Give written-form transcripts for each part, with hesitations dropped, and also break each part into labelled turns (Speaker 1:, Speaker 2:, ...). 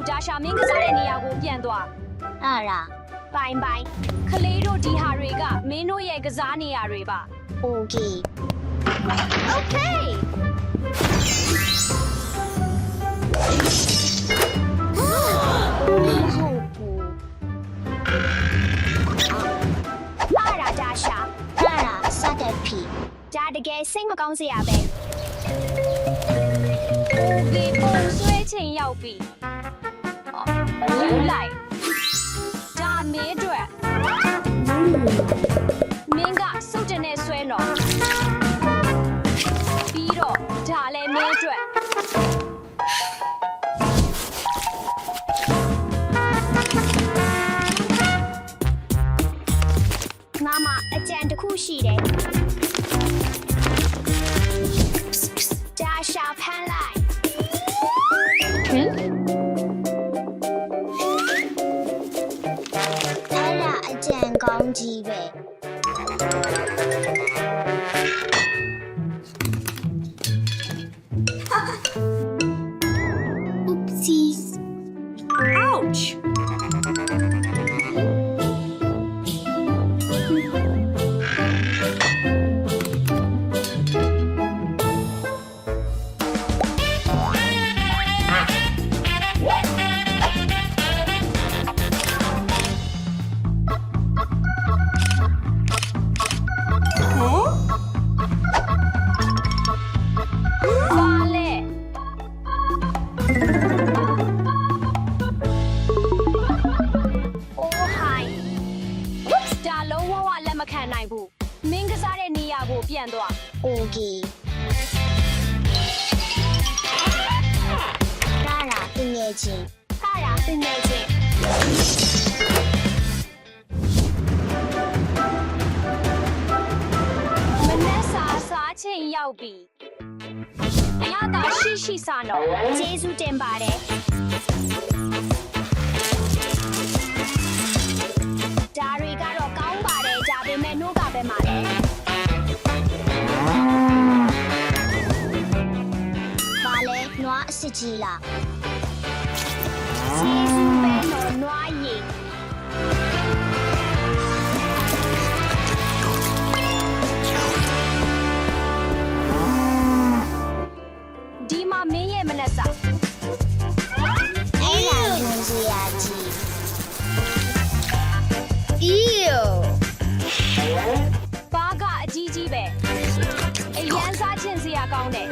Speaker 1: ဒါရှာမင်းကစားတဲ့နေရာကိုပြန်သွား
Speaker 2: အဲ့ဒါ
Speaker 1: ပိုင်ခလေးတို့ဒီဟာတွေကမင်းတို့ရဲ့ကစားနေရာတွေပါ
Speaker 2: โอเค
Speaker 1: โอเค
Speaker 2: ဟုတ်ဘူး
Speaker 1: အားရဒါရှာ
Speaker 2: အဲ့ဒါစတဲ့ဖီ
Speaker 1: ဒါတကယ်စိတ်မကောင်းစရာပဲโอเคပုံဆွဲချိန်ရောက်ပြီယူလိုက်ဒါမင်းအတွက်မင်းကစုတ်တနဲ့ဆွဲတော့ပြီးတော့ဒါလည်းမင်းအတွက်ငါမှအကြံတစ်ခုရှိတယ်ဒါရှာဖမ်းလိုက်
Speaker 2: အဲ့ဒါအကြံကောင်းကြီးပဲ Oopsies
Speaker 1: ouch ပြန်သွား
Speaker 2: โอเคဒါရာတငယ်ချင်း
Speaker 1: ဟာရာသင်နေချင်းမနက်စားချိန်ရောက်ပြီညတာရှိစားတော့ကျေးဇူးတင်ပါတယ်ဒါတွေကတော့ကောင်းပါတယ်ဒါပေမဲ့နှုတ်ကပဲမှာတယ်
Speaker 2: နွားအစ်စ်ကြီးလား
Speaker 1: ကျေးဇူးပဲနော်နွားရည်ဒီမှာမင်းရဲ့မနက်စာ
Speaker 2: အဲ့ဒါညွန်စရာကြီး
Speaker 1: Ew ဘာကအကြီးကြီးပဲအရန်စားချင်းစရာကောင်းတယ်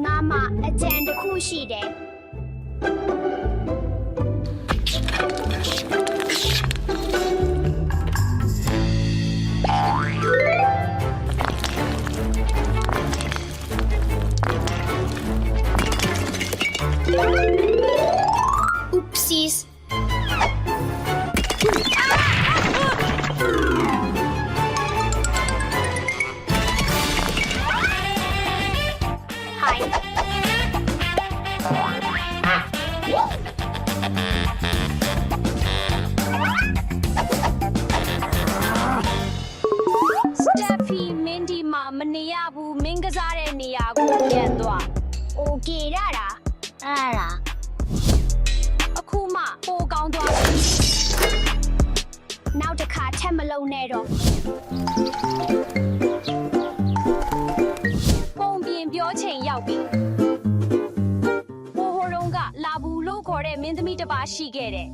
Speaker 1: ငါမအကြံတစ်ခုရှိတယ်
Speaker 2: Oopsies
Speaker 1: မနေရဘူးမင်းကစားတဲ့နေရာကိုပြန်သွားโอเคရတာ
Speaker 2: အဲ့ဒါ
Speaker 1: အခုမှပိုကောင်းသွားပြီနောက်တစ်ခါထပ်မလုံးနဲ့တော့ပုံပြင်ပြောချိန်ရောက်ပြီဟိုတုန်းကလာဘူးလို့ခေါ်တဲ့မင်းသမီးတစ်ပါးရှိခဲ့တယ်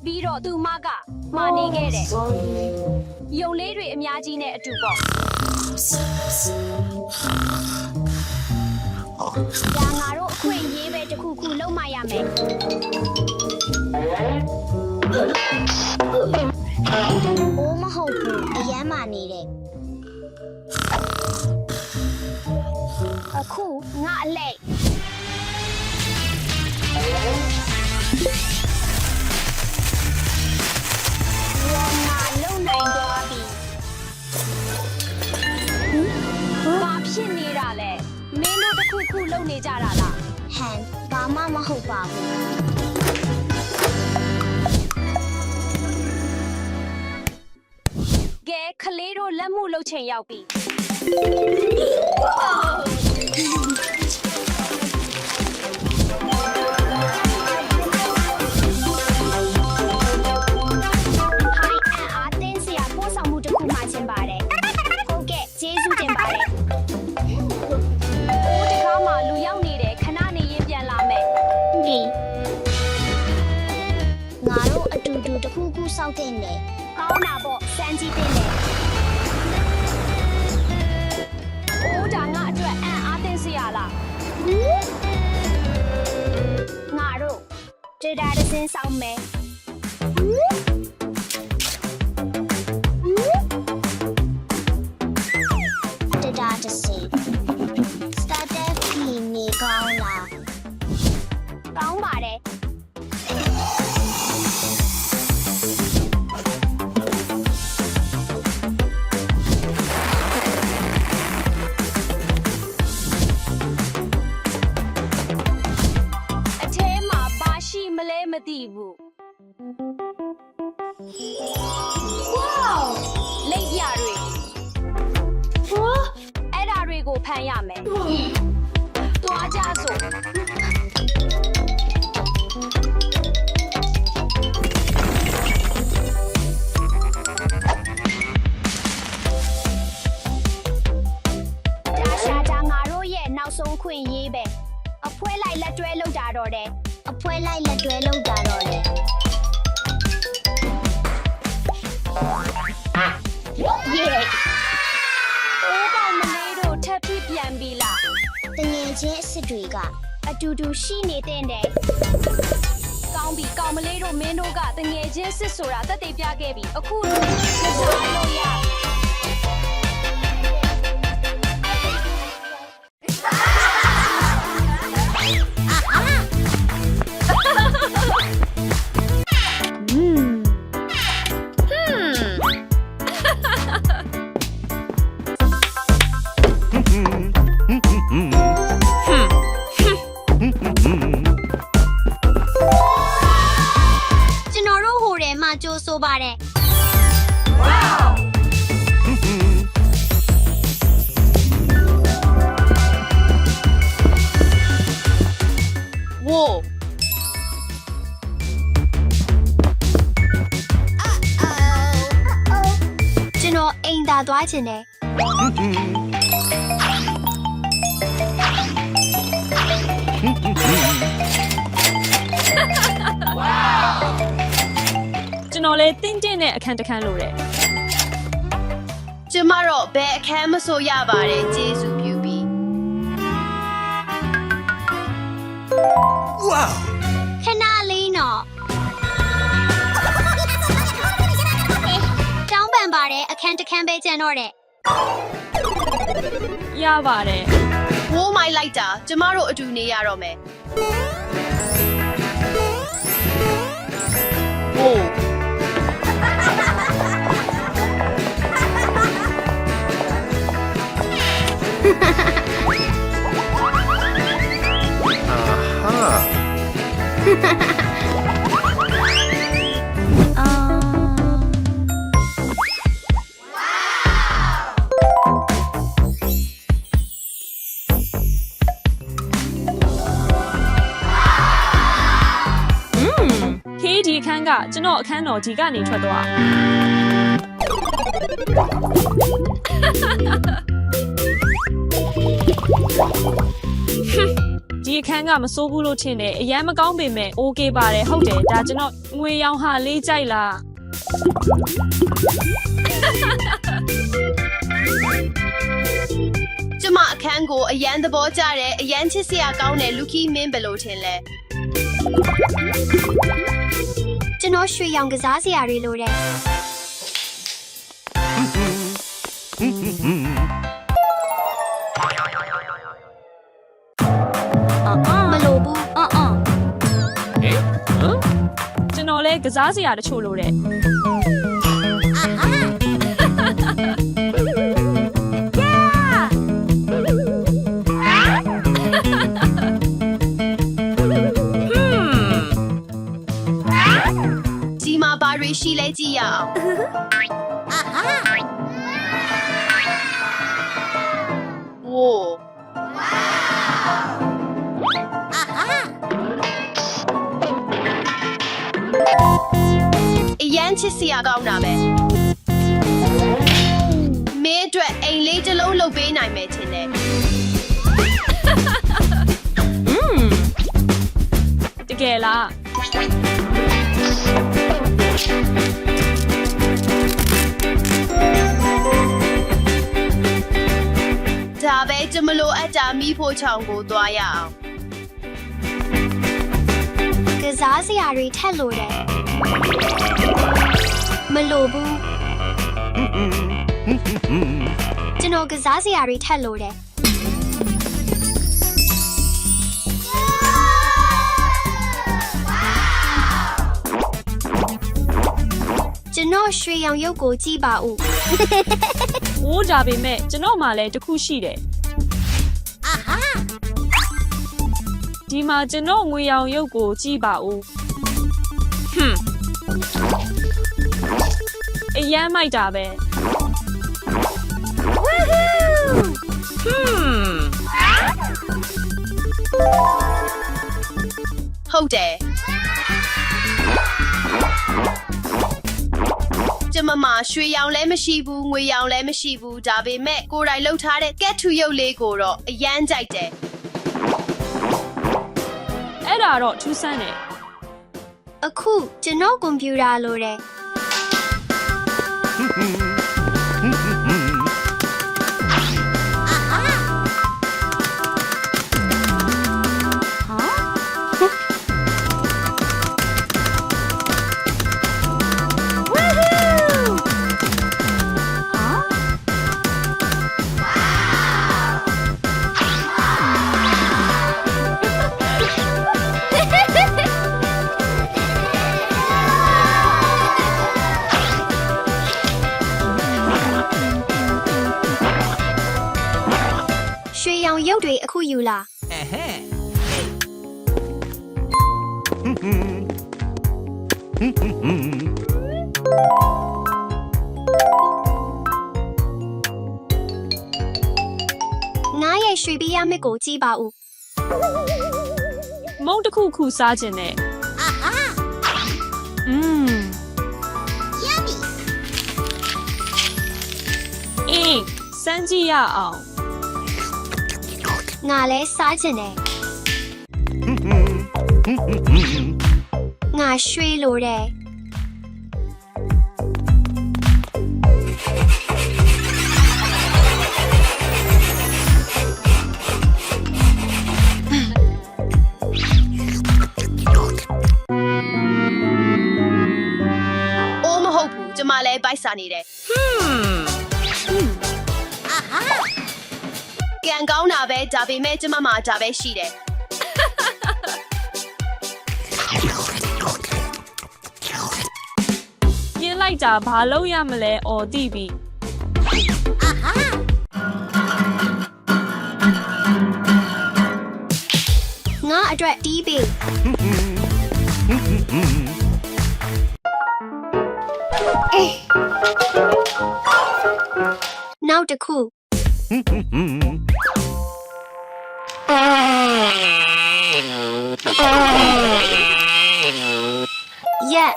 Speaker 1: ပြီးတော့သူမကမာနေခဲ့တယ်ယုံလေးတွေအများကြီးနဲ့အတူပေါ့ဒါငါတို့အခွင့်အရေးပဲတစ်ခုခုလုံးမရမယ်
Speaker 2: အိုးမဟုတ်ဘူးအရမ်းမာနေတယ်
Speaker 1: အခုငါအလိတ်ငါလုံနိုင်သွားပြီဘာဖြစ်နေတာလဲမင်းတို့တစ်ခုခုလုံနေကြတာလား
Speaker 2: ဟန်ဘာမှမဟုတ်ပါဘူး
Speaker 1: ကဲခလေး လက်မှုလှုပ်ချိန်ရောက်ပြီ
Speaker 2: အားတင်းစရာပို့ဆောင်မှုတစ်ခုမှချင်ပါတယ်ဟုတ်ကဲ့ကျေးဇူးတင်ပါတယ်
Speaker 1: အိုးတကားမှာလူရောက်နေတယ်ခဏနေရင်ပြန်လာမယ်
Speaker 2: ဒီငါတို့အတူတူတစ်ခုခုစောက်တင်တယ်
Speaker 1: ကောင်းတာပေါ့စမ်းကြည့်တင်တယ်အိုးဒါငါအတွက်အားတင်းစရာလား
Speaker 2: ငါတို့တရားတစ်စင်းဆောင်မယ်တရားတစ်စင်းစတာတက်ဖီနေကောင်းလား
Speaker 1: ကောင်းပါတယ် အထဲမှာဘာရှိမလဲမသိဘူးဝေါလိပ်ပြတွေဟောအဲ့ဒါတွေကိုဖမ်းရမယ်တွားကြစို့ဒါရှာတာငါတို့ရဲ့နောက်ဆုံးခွင့်ရေးပဲအဖွဲလိုက်လက်တွဲလောက်တာတော့တယ်
Speaker 2: အဖွဲလိုက်လက်တွဲလောက်တာတော့လေ
Speaker 1: ယေအိုးကောင်မလေးတို့ထပ်ပြီးပြန်ပြီလား
Speaker 2: တငယ်ချင်းအစ်စ်တွေကအတူတူရှိနေတဲ့တဲ့
Speaker 1: ကောင်းပြီကောင်မလေးတို့မင်းတို့ကတငယ်ချင်းစစ်ဆိုတာသက်သေပြခဲ့ပြီအခုလူကစားလို့ရပြီ
Speaker 2: ကျွန်တော်တို့ဟိုထဲမှာကြိုးဆိုပါတယ်
Speaker 1: ဝိုး
Speaker 2: ကျွန်တော်အိမ်သာသွားခြင်းနဲ့
Speaker 3: ကျွန်တော်လည်းတင်းတင်းနဲ့အခန်းတစ်ခန်းလို့တဲ့
Speaker 4: ကျမတော့ဘယ်အခန်းမဆိုရပါတယ်ကျေးဇူးပြုပြီး
Speaker 2: ခဏလေးနော်တောင်းပန်ပါတယ်အခန်းတစ်ခန်းပဲကျန်တော့တဲ့
Speaker 3: ရပါတယ်
Speaker 4: ဝိုးမိုင်းလိုက်တာကျမတို့အတူနေရတော့မယ်ဝိုး
Speaker 3: ခေးဒီအခန်းကကျွန်တော်အခန်းတော်ဒီကနေထွက်သွားဒီအခန်းကမစိုးဘူးလို့ထင်တယ်အရန်မကောင်းပေမဲ့โอเคပါတယ်ဟုတ်တယ်ဒါကျွန်တော်ငွေရောင်ဟာလေးကြိုက်လား
Speaker 4: ကျမအခန်းကိုအရန်သဘောကျတယ်အရန်ချစ်စရာကောင်းတယ်လူခီမင်းဘယ်လိုထင်လဲ
Speaker 2: ကျွန်တော်ရွှေရောင်ကစားစရာတွေလိုတယ်မလိုဘူး
Speaker 3: ကျွန်တော်လည်းကစားစရာတချို့လို့တဲ့
Speaker 4: ဒီမှာဘာတွေရှိလဲကြည့်ရအောင် အရန်ချစ်စရာကောင်းတာပဲမင်းအတွက်အိမ်လေးတစ်လုံးလုပ်ပေးနိုင်မယ်ချင်းနဲ့
Speaker 3: တကယ်လား
Speaker 4: ဒါပဲကျမလို့အတာမီးဖို့ချောင်းကိုသွားရအောင်
Speaker 2: ကစားစရာတွေထက်လို့တယ်မလို့ဘူးကျွန်တော်ကစားစရာတွေထက်လို့တယ်ကျွန်တော်ရွှေရောင်ရုပ်ကိုကြည့်ပါဦး
Speaker 3: ။အိုးဒါပေမဲ့ကျွန်တော်မှလည်းတစ်ခုရှိတယ်။ဒီမှာကျွန်တော်ငွေရောင်ရုပ်ကိုကြည့်ပါဦး။အရမ်းမိုက်တာပဲ။
Speaker 4: ဟုတ်တယ်ကျမမရွှေရောင်လည်းမရှိဘူးငွေရောင်လည်းမရှိဘူးဒါပေမဲ့ကိုယ်တိုင်လှုပ်ထားတဲ့ကက်ထူရုပ်လေးကိုတော့အရန်ကြိုက်တယ်
Speaker 3: အဲ့ဒါတော့ထူးဆန်းတယ်
Speaker 2: အခုကျွန်တော်ကွန်ပျူတာလိုတယ် ရွှေရောင်ရုပ်တွေအခုယူလာငါရဲ့ရွှေပြားမစ်ကိုကြည့်ပါဦး
Speaker 3: မုံတစ်ခုခုစားခြင်းနဲ့အေးစမ်းကြည့်ရအောင်
Speaker 2: ငါလဲစားချင်တယ်ငါရွှေလိုတယ်
Speaker 4: အိုးမဟုတ်ဘူးကျမလည်းပိုက်စာနေတယ်ကံကောင်းတာပဲဒါပေမဲ့ကျမမှာဒါပဲရှိတယ်
Speaker 3: ပြင်းလိုက်တာဘာလုပ်ရမလဲအော်သိပြီ
Speaker 2: ငါအတွက်တီးပေးနောက်တစ်ခု Yeah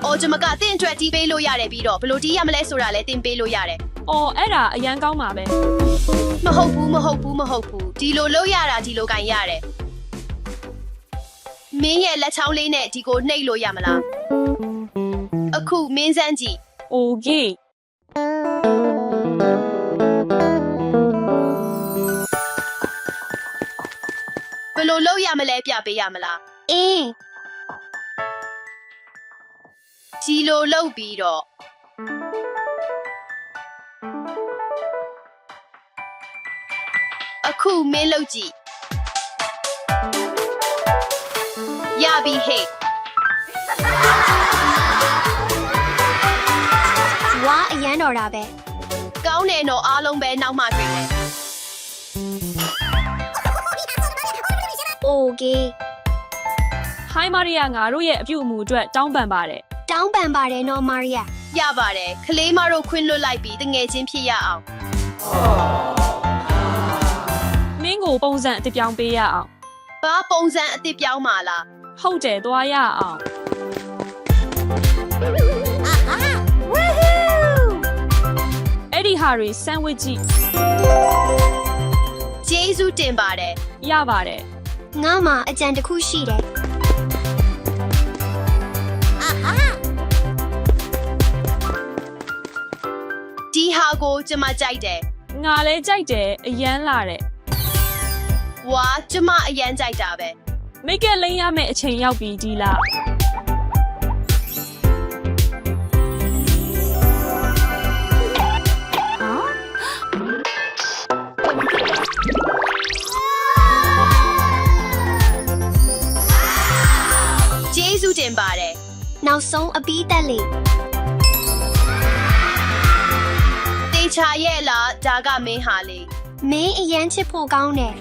Speaker 4: အော်ကျမကတင့်အတွက်တီးပေးလို့ရတယ်ပြီးတော့ဘလို့တီးရမလဲဆိုတာလည်းတင်ပေးလို့ရတယ်
Speaker 3: အော်အဲ့ဒါအရန်ကောင်းပါပဲ
Speaker 4: မဟုတ်ဘူးဒီလိုလုပ်ရတာဒီလိုကင်ရတယ်မင်းရဲ့လက်ချောင်းလေးနဲ့ဒီကိုနှိပ်လို့ရမလားအခုမင်းစမ်းကြည့်
Speaker 3: โอเค
Speaker 4: ဘလို့လုပ်ရမလဲပြပေးရမလား
Speaker 2: အေး
Speaker 4: ဒီလိုလုပ်ပြီးတော့အခုမင်းလုပ်ကြည့်ရပြီဟဲ့
Speaker 2: ဝါအရန်တော်တာပဲ
Speaker 4: ကောင်းတယ်တော့အားလုံးပဲနောက်မှတွေ့မယ်
Speaker 2: โอเค
Speaker 3: ဟိုင်းမာရီယာငါတို့ရဲ့အပြုအမူအတွက်တောင်းပန်ပါတယ်
Speaker 2: တောင်းပန်ပါတယ်နော်မာရီယာ
Speaker 4: ရပါတယ်ခလေးမတို့ခွင့်လွတ်လိုက်ပြီးတငယ်ချင်းဖြစ်ရအောင်
Speaker 3: မင်းကိုပုံစံအစ်ပြောင်းပေးရအောင်
Speaker 4: ဘာပုံစံအစ်စ်ပြောင်းပါလား
Speaker 3: ဟုတ်တယ်သွားရအောင်အဲ့ဒီဟာတွေဆန်ဝစ်ကြီး
Speaker 4: ကျေးဇူးတင်ပါတယ်
Speaker 3: ရပါတယ်
Speaker 2: ငါမှအကြံတစ်ခုရှိတယ်
Speaker 4: ဒီဟာကိုကျမကြိုက်တယ်
Speaker 3: ငါလည်းကြိုက်တယ်အရန်လာတယ်
Speaker 4: ဝါကျမအရန်ကြိုက်တာပဲ
Speaker 3: မိတ်ကလိမ့်ရမယ့်အချိန်ရောက်ပြီဒီလား
Speaker 4: ကျေးဇူးတင်ပါတယ်
Speaker 2: နောက်ဆုံးအပီးတက်လေး
Speaker 4: တေချာရဲ့လားဒါကမင်းဟာလေ
Speaker 2: မင်းအရန်ချစ်ဖို့ကောင်းတယ်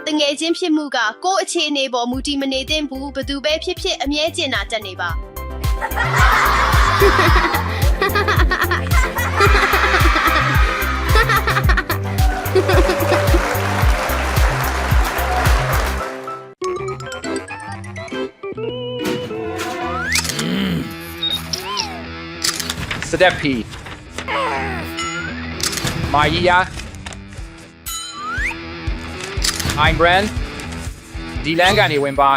Speaker 4: တငယ်ချင်းဖြစ်မှုကကိုယ့်အခြေအနေပေါ်မူတည်မနေသင့်ဘူးဘယ်သူပဲဖြစ်ဖြစ်အမြဲကျင်နာတတ်နေပါ
Speaker 5: Step P မာယီယာအိုင်ဘရန်ဒီလန်ကနေဝင်ပါ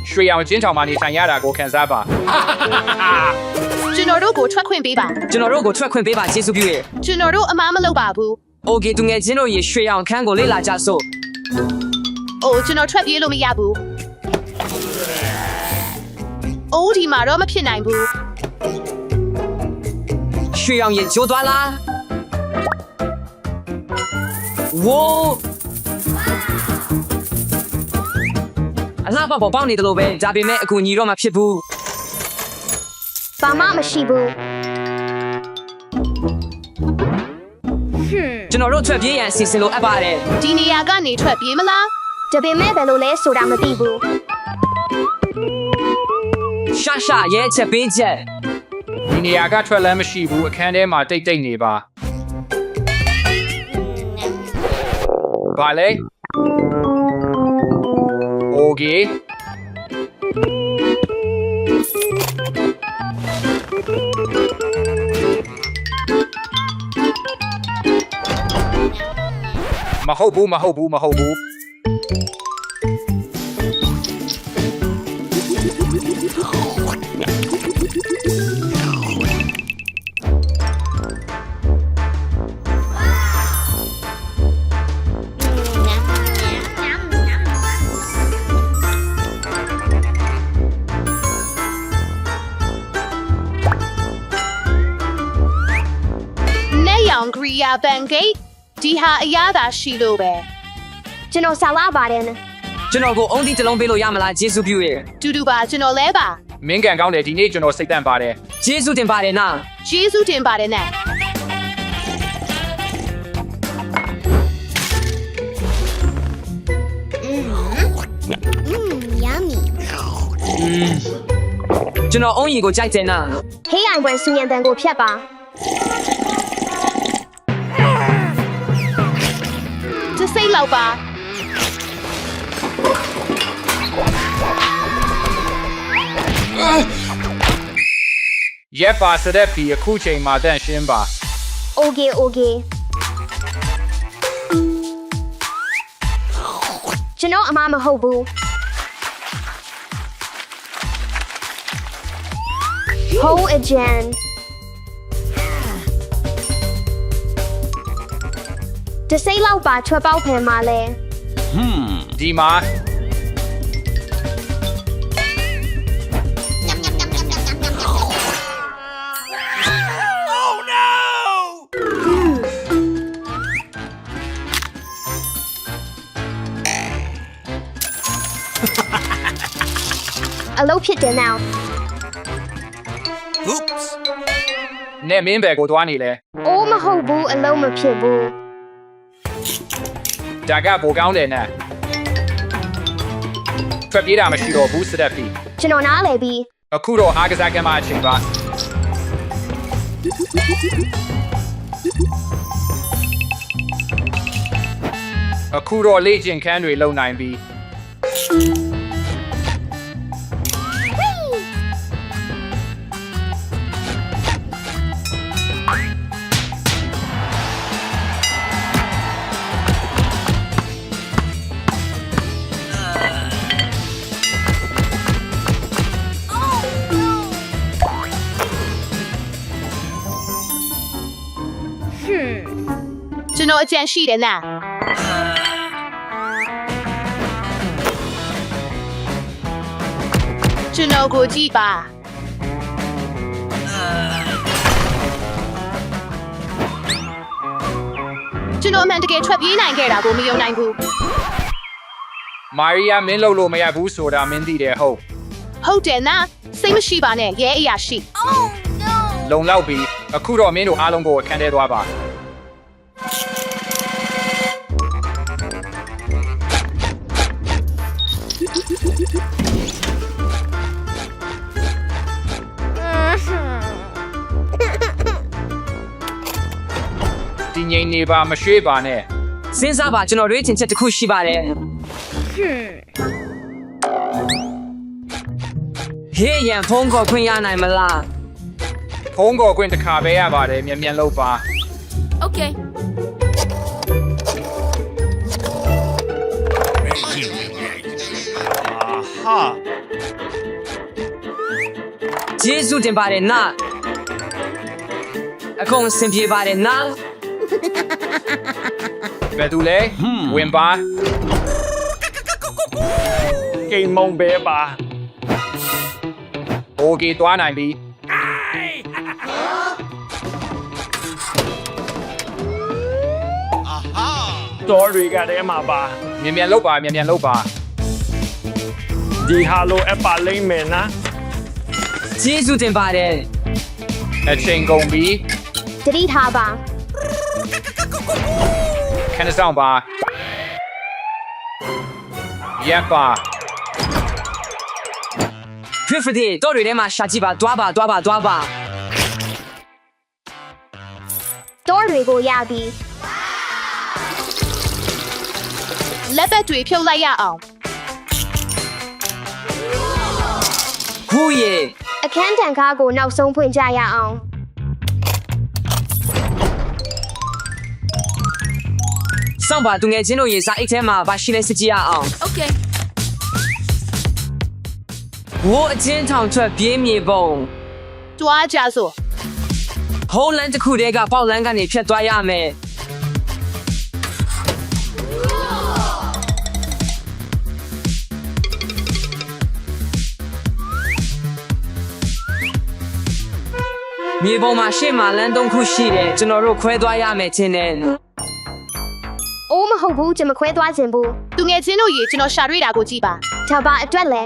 Speaker 5: ရွှေအောင်ချင်းချောင်မှာနေထိုင်ရတာကိုခံစားပါ
Speaker 4: ကျွန်တော်တို့ကိုထွက်ခွင့်ပေးပါ
Speaker 6: ကျွန်တော်တို့ကိုထွက်ခွင့်ပေးပါကျေးဇူးပြုရ
Speaker 4: ကျွန်တော်တို့အမားမလုပ်ပါဘူး
Speaker 6: โอเคသူငယ်ချင်းတို့ရေရွှေအောင်ခန်းကိုလေ့လာကြစို့
Speaker 4: အိုးကျွန်တော်ထွက်ပြေးလို့မရဘူးအိုးဒီမှာတော့မဖြစ်နိုင်ဘူး
Speaker 6: ရွှေအောင်ရေကျိုးသွားလားဝိုးအလားပေါ်ပေါက်နေတယ်လို့ပဲဒါပေမဲ့အကူညီတော့မဖြစ်ဘူး
Speaker 2: ဘာမှမရှိဘူး
Speaker 6: ကျွန်တော်တို့ထွက်ပြေးရန်အစီအစဉ်လိုအပ်ပါတယ်
Speaker 4: ဒီနေရာကနေထွက်ပြေးမလား
Speaker 2: ဒါပေမဲ့ဘယ်လိုလဲဆိုတာမသိဘူး
Speaker 6: ရှာရှာရဲချက်ပေးချက်
Speaker 5: ဒီနေရာကထွက်လမ်းမရှိဘူးအခန်းထဲမှာတိတ်တိတ်နေပါဘာလဲโอเคမဟုတ်ဘူး
Speaker 4: နဲ့ရောင်ဂရီယာဘန်ဂိတ်ဒီဟာအရသာရှိလို့ပဲ
Speaker 2: ကျွန်တော်ဆာလာပါတယ်နော်
Speaker 6: ကျွန်တော်ကိုအုံးသီးတစ်လုံးပေးလို့ရမလားကျေးဇူးပြုရ
Speaker 4: တူတူပါကျွန်တော်လဲပါ
Speaker 5: မင်းကန်ကောင်းတယ်ဒီနေ့ကျွန်တော်စိတ်တန့်ပါတယ်
Speaker 6: ကျေးဇူးတင်ပါတယ်နာ
Speaker 4: ကျေးဇူးတင်ပါတယ်နဲ့
Speaker 2: yummy
Speaker 6: ကျွန်တော်အုံးရီကိုကြိုက်တယ်နာ
Speaker 2: ဟေးအိုင်ပွဲစူညံတန်ကိုဖြတ်ပါ
Speaker 4: တစိတ်လောက်ပါ
Speaker 5: ရက်ပါစတဲ့ဖီအခုချိန်မှာတန့်ရှင်းပါ
Speaker 2: โอเคကျွန်တော်အမမဟုတ်ဘူး Hold again တစိတ်လောက်ပါထွက်ပေါက်ဖယ်မှာလဲ
Speaker 5: ဒီမှာ
Speaker 2: အလုပ်ဖြစ်တယ် now
Speaker 7: Oops.
Speaker 5: နဲ့မင်းဘယ်ကိုသွားနေလဲ
Speaker 2: အိုးမဟုတ်ဘူးအလုံးမဖြစ်ဘူး
Speaker 5: ဒါကပိုကောင်းတယ်နဲ့ထွက်ပြေးတာမရှိတော့ဘူးစတက်ဖီ
Speaker 2: ကျွန်တော်နားလေပြီ
Speaker 5: အခုတော့အားကစားကမ်းမအချိန်ပါအခုတော့လေ့ကျင့်ခန်းတွေလုပ်နိုင်ပြီ
Speaker 4: ကျွန်တော်အကြံရှိတယ်နာကျွန်တော်ကိုကြည့်ပါကျွန်တော်အမှန်တကယ်ထွက်ပြေးနိုင်ခဲ့တာကိုမယုံနိုင်ဘူး
Speaker 5: မာရီယာမင်းလုပ်လို့မရဘူးဆိုတာမင်းသိတယ်ဟုတ်
Speaker 4: ဟုတ်တယ်နာစိတ်မရှိပါနဲ့ရဲအရာရှိ
Speaker 5: လုံလောက်ပြီအခုတော့မင်းတို့အားလုံးကိုအခန်းထဲသွားပါဒီငိမ့်နေပါမရွှေ့ပါနဲ့
Speaker 6: စဉ်းစားပါကျွန်တော်တို့ချင်းချက်တစ်ခုရှိပါတယ်ဟေးရန်ဖုန်းခေါ်ခွင့်ရနိုင်မလား
Speaker 5: ဖုန်းကောခွင့်တစ်ခါပဲရပါတယ်မြန်မြန်လုပ်ပါ
Speaker 3: Okay
Speaker 6: ကျေးဇူးတင်ပါတယ်နာအကုန်အဆင်ပြေပါတယ်နာ
Speaker 5: ဘယ်သူလဲဝင်ပါ
Speaker 7: ကိမုံပဲပါ
Speaker 5: โอเคသွားနိုင်ပြီ
Speaker 7: တော်တွေကတည်းမှာပါ
Speaker 5: မြန်မြန်လုပ်ပါမြန်မြန်လုပ်ပါ
Speaker 7: ဒီဟာလိုအပ်ပါလိမ့်မယ်နော်
Speaker 6: ကျေးဇူးတင်ပါတယ်
Speaker 5: အချိန်ကုန်ပြီ
Speaker 2: တတိထားပါ
Speaker 5: ခဏဆောင်ပါရပ်ပါ
Speaker 6: ဖစ်ဖဒီတော်တွေထဲမှာရှာကြည့်ပါတွားပါတွားပါတွားပါ
Speaker 2: တောတွေကိုရပြီ
Speaker 4: လက်ပတ်တွေဖြုတ်လိုက်ရအောင်
Speaker 6: ဟူးယေ
Speaker 2: အခန်းတန်ကားကိုနောက်ဆုံးဖွင့်ကြရအောင်
Speaker 6: စောင့်ပါသူငယ်ချင်းတို့ရေစာအိတ်ထဲမှာဗာရှိလဲစစ်ကြည့်ရအောင်
Speaker 3: Okay
Speaker 6: ဝိုးအချင်းထောင်ထွက်ပြေးမြေပုံ
Speaker 4: တွားကြစို့
Speaker 6: ဟိုးလန်းတစ်ခုတည်းကပေါက်လန်းကနေဖြတ်သွားရမယ်မြေပုံမှာရှေ့မှာလမ်းသုံးခုရှိတယ်ကျွန်တော်တို့ခွဲသွားရမယ်ချင်းနဲ့
Speaker 2: အိုးမဟုတ်ဘူးကျွန်မခွဲသွားခြင်းဘူး
Speaker 4: သူငယ်ချင်းတို့ရေကျွန်တော်ရှာတွေ့တာကိုကြည့်ပါ
Speaker 2: ဒါပါအတွက်လဲ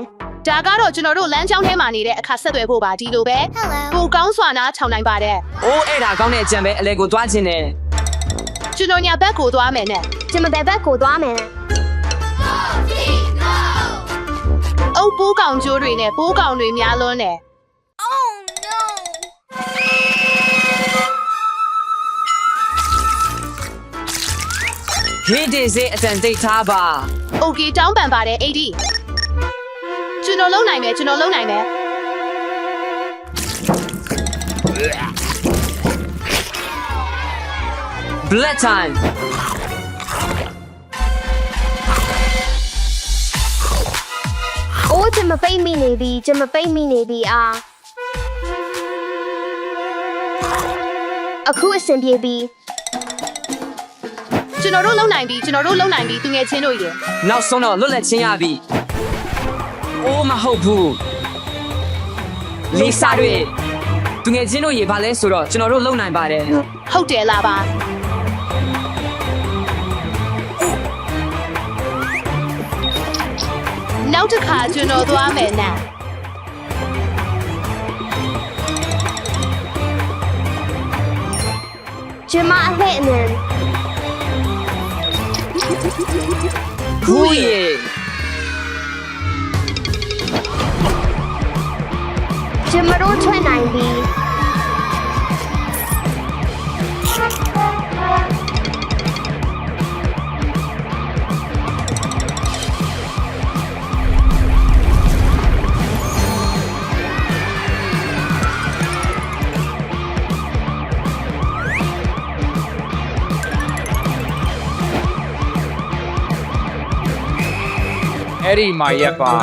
Speaker 4: ဒါကတော့ကျွန်တော်တို့လမ်းကြောင်းထဲမှာနေတဲ့အခါဆက်သွယ်ဖို့ပါဒီလိုပဲကိုကောင်းစွာနားထောင်နိုင်ပါတယ်
Speaker 6: အိုးအဲ့ဒါကောင်းတဲ့အကြံပဲအလဲကိုသွားခြင်းနဲ့
Speaker 4: ကျွန်တော်ညာဘက်ကိုသွားမယ်နဲ့
Speaker 2: ကျွန်မဘယ်ဘက်ကိုသွားမယ်
Speaker 4: အုပ်ပိုးကောင်ကျိုးတွေနဲ့ပိုးကောင်တွေများလွန်းတယ်
Speaker 6: ဟင်းဒေစေးအတန်တိတ်ထားပါ
Speaker 4: โอเคတောင်းပန်ပါတယ်80ကျွန်တော်လုံနိုင်မယ်ကျွန်တော်လုံနိုင်မယ်
Speaker 6: Blood time
Speaker 2: အိုးကျွန်မပိတ်မိနေပြီကျွန်မပိတ်မိနေပြီအားအခုအဆင်ပြေပြီ
Speaker 4: ကျွန်တော်တို့လုံနိုင်ပြီကျွန်တော်တို့လုံနိုင်ပြီသူငယ်ချင်းတို့ရေ
Speaker 6: နောက်ဆုံးတော့လွတ်လပ်ချင်းရပြီအိုးမဟုတ်ဘူးလီစာတွေသူငယ်ချင်းတို့ရေပါလဲဆိုတော့ကျွန်တော်တို့လုံနိုင်ပါတယ်
Speaker 4: ဟုတ်တယ်လားပါနောက်တစ်ခါကျွန်တော်သွားမယ်နာ
Speaker 2: ကျမအဟဲ့နန်
Speaker 6: ခုရေ
Speaker 2: ကျမတို့ထွက်နိုင်ပြီ
Speaker 5: အဲ့ဒီမာရက်ပါ